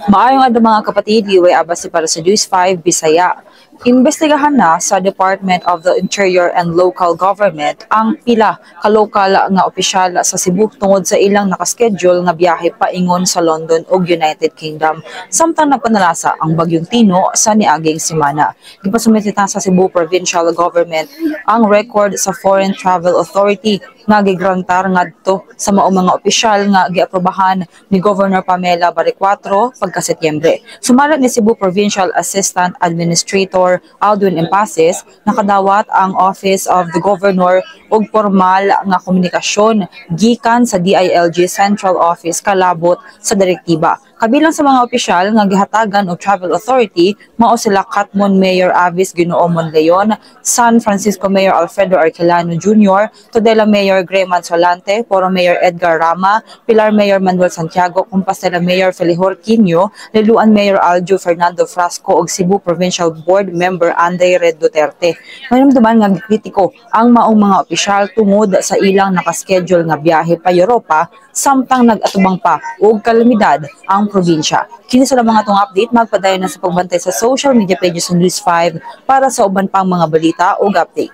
Maayong adto mga kapatid, liway abasi para sa News 5 Bisaya. Imbestigahan na sa Department of the Interior and Local Government ang pila ka lokal nga opisyal sa Cebu tungod sa ilang nakaschedule nga biyahe paingon sa London ug United Kingdom samtang nagpanalasa ang bagyong Tino sa niaging semana. Gipasumiti sa Cebu Provincial Government ang record sa Foreign Travel Authority nga gigrantar ngadto sa mao mga opisyal nga giaprobahan ni Governor Pamela Baricuatro pagka Setyembre. Sumalat ni Cebu Provincial Assistant Administrator Aldwin Empases, nakadawat ang Office of the Governor og formal nga komunikasyon gikan sa DILG Central Office kalabot sa direktiba. Kabilang sa mga opisyal nga gihatagan og Travel Authority mao sila Catmon Mayor Avis Ginoo Monleon, San Francisco Mayor Alfredo Arquelano Jr., Tudela Mayor Grayman Solante, Poro Mayor Edgar Rama, Pilar Mayor Manuel Santiago, Compostela Mayor Felihor Quino, Liluan Mayor Aljo Fernando Frasco ug Cebu Provincial Board Member Anday Red Duterte. Manumduman nga kritiko ang maong mga opisyal tungod sa ilang nakaschedule nga biyahe pa Europa samtang nag-atubang pa og kalamidad ang probinsya. Kini sa mga itong update, magpadayon na sa pagbantay sa social media pages ng News 5 para sa uban pang mga balita o update.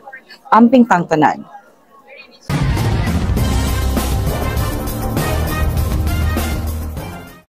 Amping tangtanan.